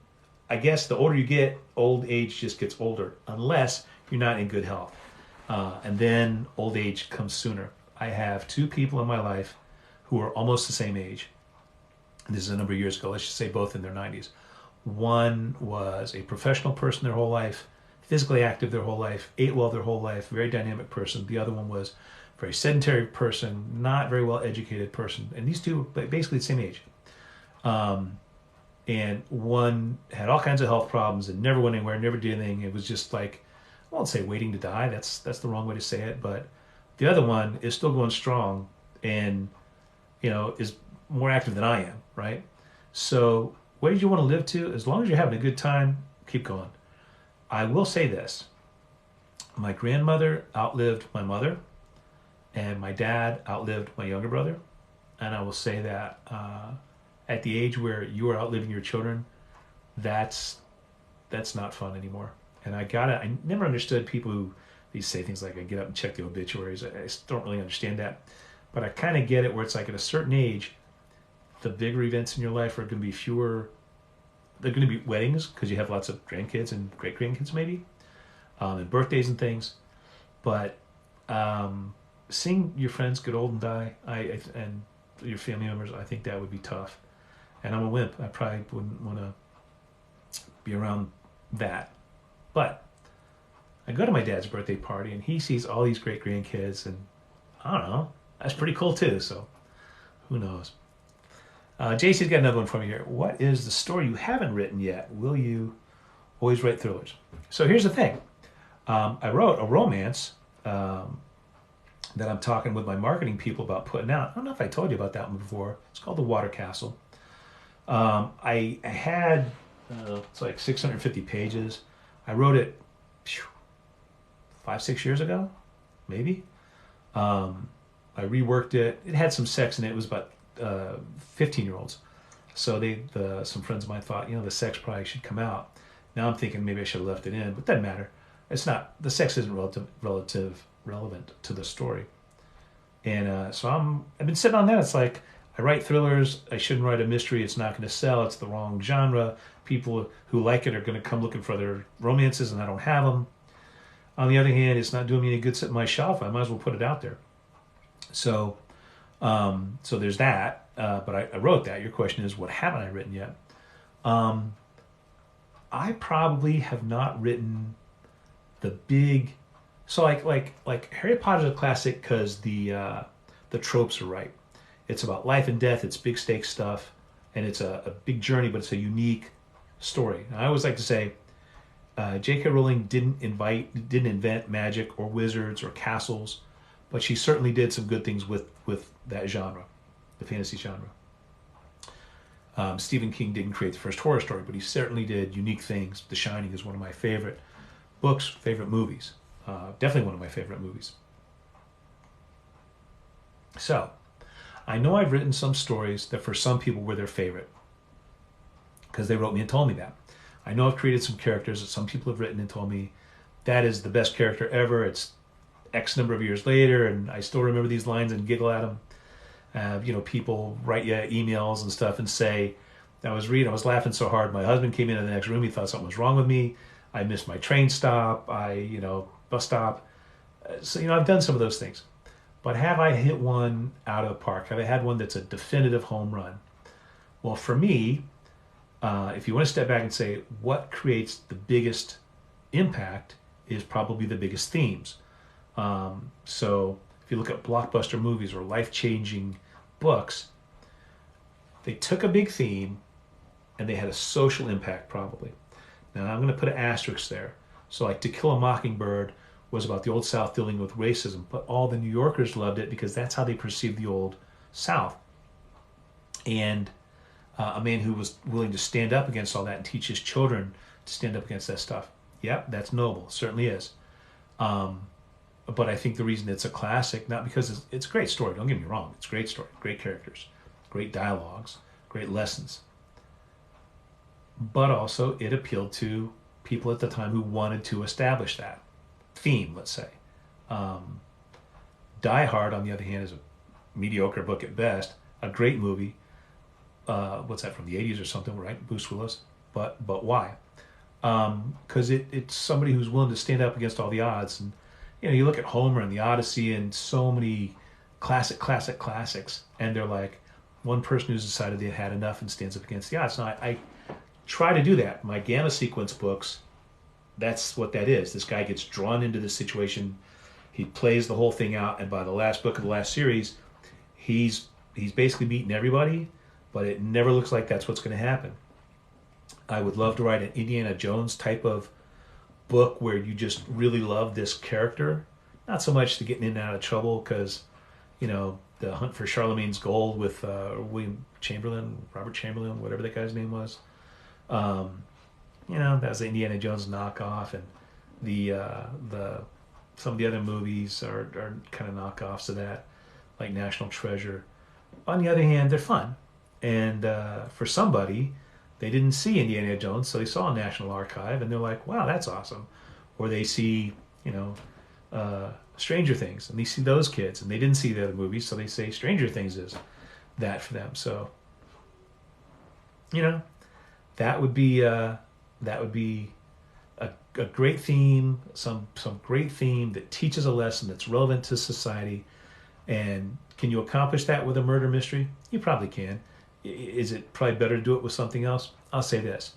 Speaker 1: I guess the older you get, old age just gets older, unless you're not in good health. And then old age comes sooner. I have two people in my life who are almost the same age. This is a number of years ago. Let's just say both in their 90s. One was a professional person their whole life, physically active their whole life, ate well their whole life, very dynamic person. The other one was a very sedentary person, not very well educated person. And these two are basically the same age. And one had all kinds of health problems and never went anywhere, never did anything. It was just like, I won't say waiting to die. That's the wrong way to say it. But the other one is still going strong and, is more active than I am, right? So what did you want to live to? As long as you're having a good time, keep going. I will say this. My grandmother outlived my mother, and my dad outlived my younger brother. And I will say that at the age where you are outliving your children, that's not fun anymore. And I never understood people who these say things like, I get up and check the obituaries. I just don't really understand that. But I kind of get it where it's like at a certain age, the bigger events in your life are going to be fewer. They're going to be weddings because you have lots of grandkids and great grandkids maybe, and birthdays and things. But seeing your friends get old and die, and your family members, I think that would be tough. And I'm a wimp. I probably wouldn't want to be around that. But I go to my dad's birthday party and he sees all these great grandkids, and I don't know, that's pretty cool too. So who knows? JC's got another one for me here. What is the story you haven't written yet? Will you always write thrillers? So here's the thing. I wrote a romance that I'm talking with my marketing people about putting out. I don't know if I told you about that one before. It's called The Water Castle. I had, it's like 650 pages. I wrote it 5-6 years ago, maybe. I reworked it. It had some sex in it. It was about 15-year-olds. So some friends of mine thought, the sex probably should come out. Now I'm thinking maybe I should have left it in, but it doesn't matter. It's not, the sex isn't relevant to the story. And so I've been sitting on that. It's like, I write thrillers. I shouldn't write a mystery. It's not going to sell. It's the wrong genre. People who like it are going to come looking for other romances, and I don't have them. On the other hand, it's not doing me any good sitting on my shelf. I might as well put it out there. So there's that. But I wrote that. Your question is, what haven't I written yet? I probably have not written the big. So like Harry Potter's a classic because the tropes are right. It's about life and death. It's big stakes stuff, and it's a big journey, but it's a unique story. And I always like to say, J.K. Rowling didn't invent magic or wizards or castles, but she certainly did some good things with that genre, the fantasy genre. Stephen King didn't create the first horror story, but he certainly did unique things. The Shining is one of my favorite books, favorite movies. Definitely one of my favorite movies. So, I know I've written some stories that for some people were their favorite because they wrote me and told me that. I know I've created some characters that some people have written and told me that is the best character ever. It's X number of years later, and I still remember these lines and giggle at them. People write you emails and stuff and say, I was laughing so hard. My husband came into the next room. He thought something was wrong with me. I missed my train stop. Bus stop. So, I've done some of those things. But have I hit one out of the park? Have I had one that's a definitive home run? Well, for me, if you want to step back and say what creates the biggest impact is probably the biggest themes. So if you look at blockbuster movies or life-changing books, they took a big theme and they had a social impact probably. Now I'm going to put an asterisk there. So like To Kill a Mockingbird was about the Old South dealing with racism, but all the New Yorkers loved it because that's how they perceived the Old South. And a man who was willing to stand up against all that and teach his children to stand up against that stuff. Yep, that's noble. Certainly is. But I think the reason it's a classic, not because it's a great story, don't get me wrong, it's a great story, great characters, great dialogues, great lessons. But also it appealed to people at the time who wanted to establish that theme, let's say. Die Hard, on the other hand, is a mediocre book at best, a great movie. What's that, from the 80s or something, right? Bruce Willis. But why? Because it's somebody who's willing to stand up against all the odds. And you look at Homer and the Odyssey and so many classics, and they're like one person who's decided they had enough and stands up against the odds. Now I try to do that. My Gamma Sequence books, that's what that is. This guy gets drawn into this situation. He plays the whole thing out, and by the last book of the last series, he's basically beaten everybody, but it never looks like that's what's going to happen. I would love to write an Indiana Jones type of book where you just really love this character. Not so much to getting in and out of trouble, because, the Hunt for Charlemagne's Gold with Robert Chamberlain, whatever that guy's name was. That was the Indiana Jones knockoff, and the some of the other movies are kind of knockoffs of that, like National Treasure. On the other hand, they're fun, and for somebody, they didn't see Indiana Jones, so they saw National Archive, and they're like, wow, that's awesome. Or they see, Stranger Things, and they see those kids, and they didn't see the other movies, so they say Stranger Things is that for them. So, that would be a great theme, some great theme that teaches a lesson that's relevant to society. And can you accomplish that with a murder mystery? You probably can. Is it probably better to do it with something else? I'll say this.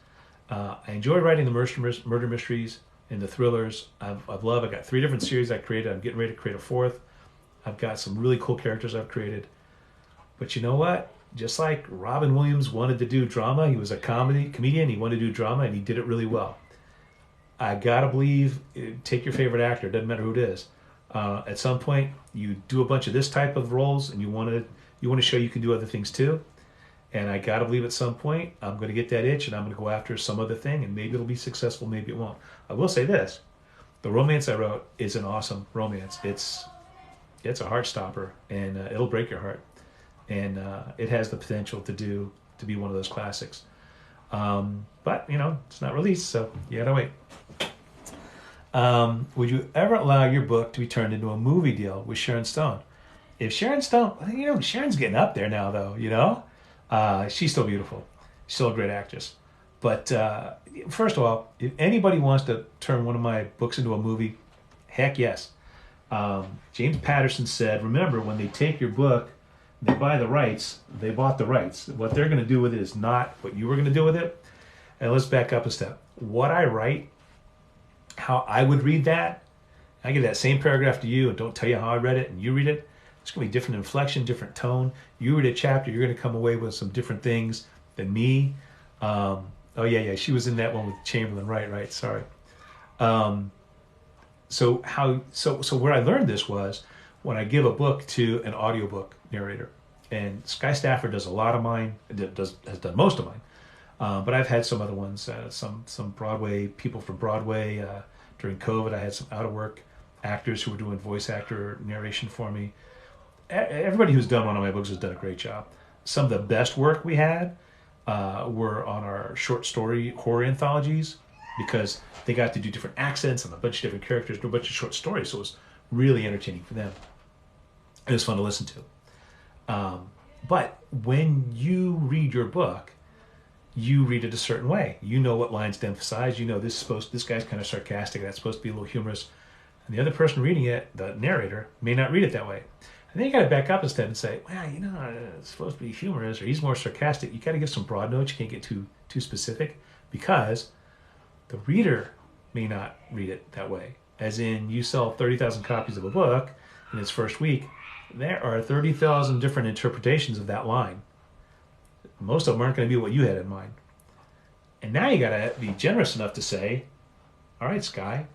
Speaker 1: I enjoy writing the murder mysteries and the thrillers. I've got 3 different series I created. I'm getting ready to create a 4th. I've got some really cool characters I've created. But you know what? Just like Robin Williams wanted to do drama, he was a comedian, he wanted to do drama, and he did it really well. I gotta believe, take your favorite actor, doesn't matter who it is. At some point, you do a bunch of this type of roles, and you want to show you can do other things too. And I gotta believe at some point, I'm going to get that itch, and I'm going to go after some other thing, and maybe it'll be successful, maybe it won't. I will say this: the romance I wrote is an awesome romance. It's a heart stopper, and it'll break your heart, and it has the potential to be one of those classics. But it's not released, so you gotta wait. Would you ever allow your book to be turned into a movie deal with Sharon Stone? If Sharon Stone, Sharon's getting up there now, though. She's still beautiful. She's still a great actress. But first of all, if anybody wants to turn one of my books into a movie, heck yes. James Patterson said, remember, when they take your book, they buy the rights, they bought the rights. What they're going to do with it is not what you were going to do with it. And let's back up a step. What I write, how I would read that, I give that same paragraph to you and don't tell you how I read it, and you read it. It's going to be different inflection, different tone. You read a chapter, you're going to come away with some different things than me. Oh yeah, she was in that one with Chamberlain, right, sorry. So where I learned this was when I give a book to an audiobook narrator, and Sky Stafford does a lot of mine, has done most of mine, but I've had some other ones, some Broadway people from Broadway. During COVID, I had some out of work actors who were doing voice actor narration for me. Everybody who's done one of my books has done a great job. Some of the best work we had were on our short story horror anthologies, because they got to do different accents and a bunch of different characters, do a bunch of short stories, so it was really entertaining for them. It was fun to listen to. But when you read your book, you read it a certain way. You know what lines to emphasize. This guy's kind of sarcastic, that's supposed to be a little humorous. And the other person reading it, the narrator, may not read it that way. And then you got to back up a step and say, well, it's supposed to be humorous, or he's more sarcastic. You got to give some broad notes. You can't get too specific, because the reader may not read it that way. As in, you sell 30,000 copies of a book in its first week, there are 30,000 different interpretations of that line. Most of them aren't going to be what you had in mind. And now you got to be generous enough to say, all right, Sky,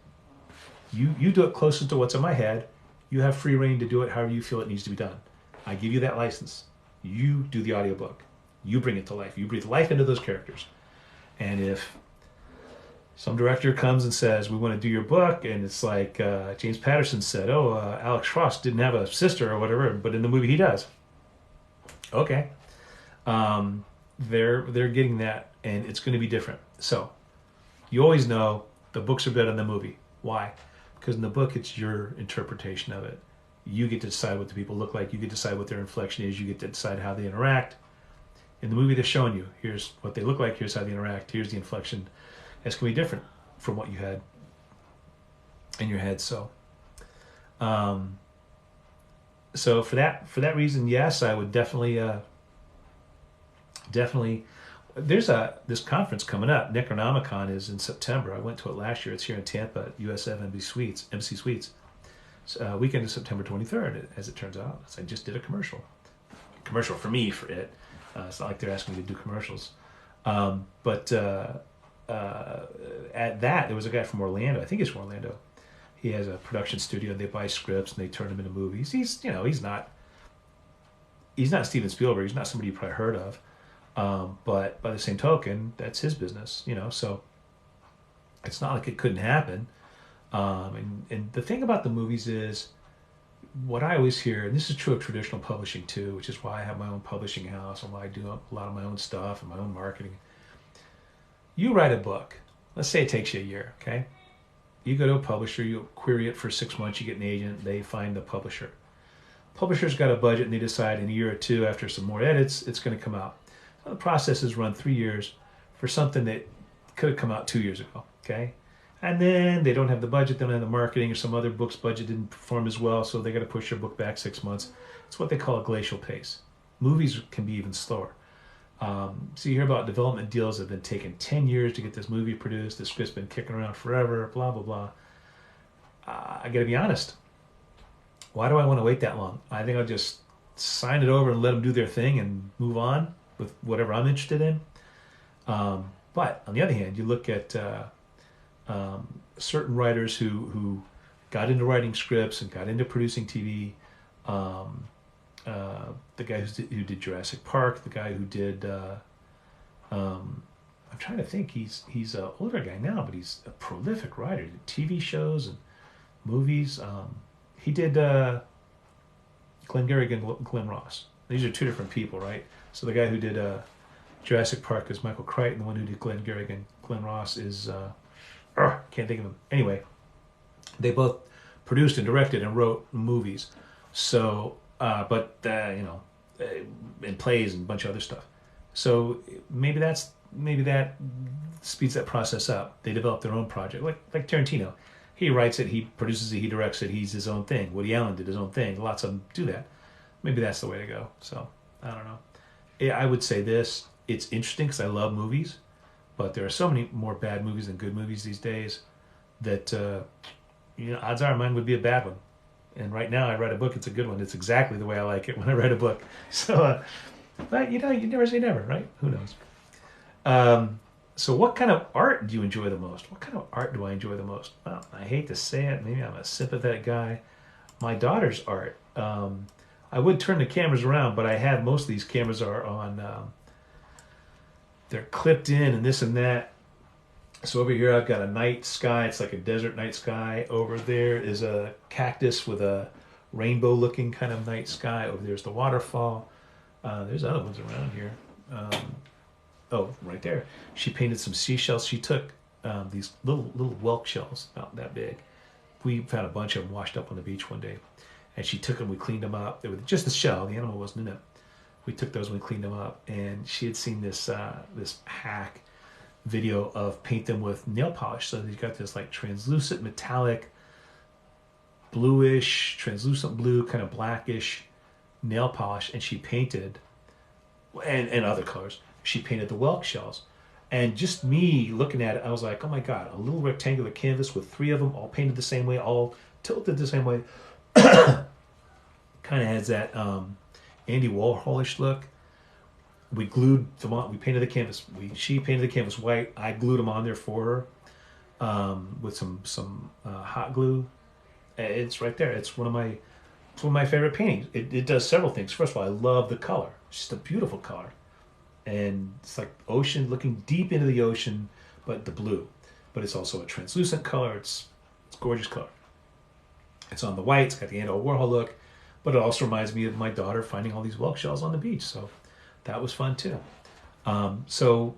Speaker 1: you do it closest to what's in my head. You have free reign to do it however you feel it needs to be done. I give you that license. You do the audiobook. You bring it to life. You breathe life into those characters. And if some director comes and says, we want to do your book, and it's like James Patterson said, Alex Frost didn't have a sister or whatever, but in the movie he does. Okay. They're getting that, and it's going to be different. So you always know the books are better than the movie. Why? Because in the book, it's your interpretation of it. You get to decide what the people look like. You get to decide what their inflection is. You get to decide how they interact. In the movie, they're showing you, here's what they look like, here's how they interact, here's the inflection. It's going to be different from what you had in your head. So for that reason, yes, I would definitely there's this conference coming up. Necronomicon is in September. I went to it last year. It's here in Tampa at USF Embassy Suites. Weekend of September 23rd, as it turns out. So I just did a commercial for me for it. It's not like they're asking me to do commercials. But at that, there was a guy from Orlando. I think he's from Orlando. He has a production studio. They buy scripts and they turn them into movies. He's not Steven Spielberg. He's not somebody you probably heard of. But by the same token, that's his business, so it's not like it couldn't happen. And the thing about the movies is, what I always hear, and this is true of traditional publishing too, which is why I have my own publishing house and why I do a lot of my own stuff and my own marketing. You write a book. Let's say it takes you a year, okay? You go to a publisher, you query it for 6 months, you get an agent, they find the publisher. Publisher's got a budget and they decide in a year or two after some more edits, it's going to come out. So the process is run 3 years for something that could have come out 2 years ago, okay? And then they don't have the budget, they don't have the marketing, or some other book's budget didn't perform as well, so they got to push their book back 6 months. It's what they call a glacial pace. Movies can be even slower. So you hear about development deals that have been taking 10 years to get this movie produced, the script's been kicking around forever, blah, blah, blah. I got to be honest. Why do I want to wait that long? I think I'll just sign it over and let them do their thing and move on with whatever I'm interested in. But on the other hand, you look at certain writers who got into writing scripts and got into producing TV. The guy who did Jurassic Park, the guy who did I'm trying to think, he's an older guy now, but he's a prolific writer. He did TV shows and movies. He did Glengarry and Glenn Ross. These are two different people, right? So the guy who did Jurassic Park is Michael Crichton. The one who did Glengarry and Glenn Ross is can't think of him. Anyway, they both produced and directed and wrote movies. So, and plays and a bunch of other stuff. So maybe that speeds that process up. They develop their own project, like Tarantino. He writes it, he produces it, he directs it. He's his own thing. Woody Allen did his own thing. Lots of them do that. Maybe that's the way to go. So I don't know. I would say this. It's interesting because I love movies, but there are so many more bad movies than good movies these days that odds are mine would be a bad one. And right now I write a book, it's a good one. It's exactly the way I like it when I write a book. So, but you never say never, right? Who knows? So what kind of art do you enjoy the most? What kind of art do I enjoy the most? Well, I hate to say it. Maybe I'm a sympathetic guy. My daughter's art. I would turn the cameras around, but I have most of these cameras are on, they're clipped in and this and that. So over here I've got a night sky. It's like a desert night sky. Over there is a cactus with a rainbow looking kind of night sky. Over there's the waterfall. There's other ones around here. Right there. She painted some seashells. She took these little whelk shells, about that big. We found a bunch of them washed up on the beach one day. And she took them, we cleaned them up. They were just the shell, the animal wasn't in it. We took those and we cleaned them up. And she had seen this hack video of paint them with nail polish. So you've got this like translucent metallic bluish, translucent blue, kind of blackish nail polish. And she painted, and other colors, she painted the whelk shells. And just me looking at it, I was like, oh my God, a little rectangular canvas with 3 of them all painted the same way, all tilted the same way. Kind of has that Andy Warholish look. We glued them on. We painted the canvas. She painted the canvas white. I glued them on there for her. with some hot glue. It's right there. It's one of my favorite paintings. It does several things. First of all, I love the color. It's just a beautiful color, and it's like ocean, looking deep into the ocean, but the blue. But it's also a translucent color. It's gorgeous color. It's on the white. It's got the Andy Warhol look, but it also reminds me of my daughter finding all these whelk shells on the beach. So that was fun too. So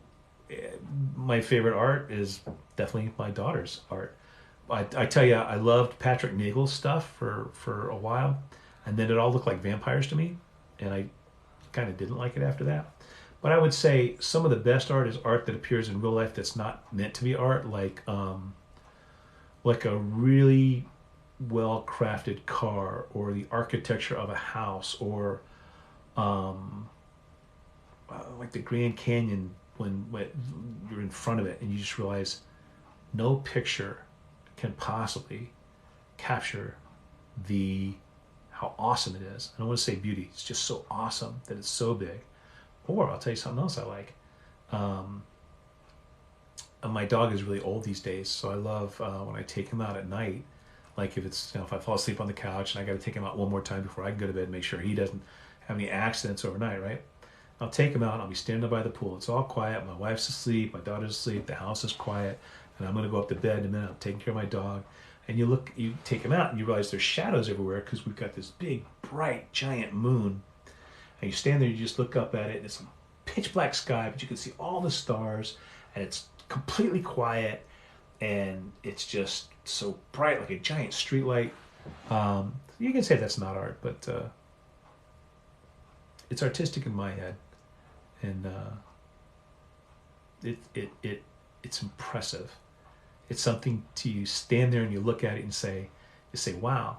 Speaker 1: my favorite art is definitely my daughter's art. I tell you, I loved Patrick Nagel's stuff for a while, and then it all looked like vampires to me, and I kind of didn't like it after that. But I would say some of the best art is art that appears in real life that's not meant to be art, like a really well crafted car, or the architecture of a house, or like the Grand Canyon when you're in front of it and you just realize no picture can possibly capture the how awesome it is. I don't want to say beauty. It's just so awesome that it's so big. Or I'll tell you something else I like. My dog is really old these days, so I love when I take him out at night. Like if it's if I fall asleep on the couch and I got to take him out one more time before I can go to bed and make sure he doesn't have any accidents overnight, right? I'll take him out and I'll be standing by the pool. It's all quiet. My wife's asleep. My daughter's asleep. The house is quiet. And I'm going to go up to bed in a minute. I'm taking care of my dog. And you take him out and you realize there's shadows everywhere because we've got this big, bright, giant moon. And you stand there, you just look up at it, and it's a pitch black sky, but you can see all the stars, and it's completely quiet, and it's just so bright, like a giant street light. You can say that's not art, but it's artistic in my head, and it's impressive. It's something to you stand there and you look at it and say, wow,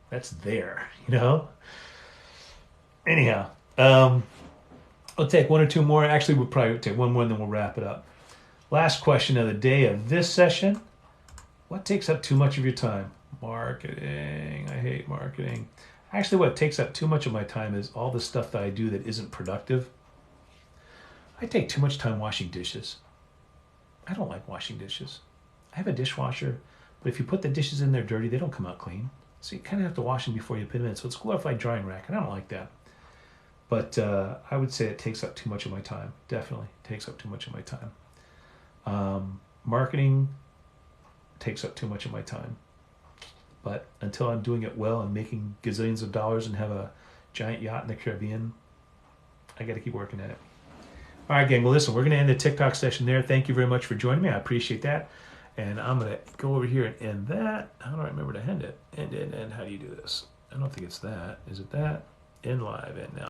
Speaker 1: that's there, Anyhow, I'll take one or two more. Actually, we'll probably take one more and then we'll wrap it up. Last question of the day of this session. What takes up too much of your time? Marketing. I hate marketing. Actually, what takes up too much of my time is all the stuff that I do that isn't productive. I take too much time washing dishes. I don't like washing dishes. I have a dishwasher, but if you put the dishes in there dirty, they don't come out clean. So you kind of have to wash them before you put them in. So it's a glorified drying rack, and I don't like that. But I would say it takes up too much of my time. Definitely takes up too much of my time. Marketing takes up too much of my time. But until I'm doing it well and making gazillions of dollars and have a giant yacht in the Caribbean, I got to keep working at it. All right, gang. Well, listen, we're going to end the TikTok session there. Thank you very much for joining me. I appreciate that. And I'm going to go over here and end that. How do I remember to end it? End. How do you do this? I don't think it's that. Is it that? End live. End now.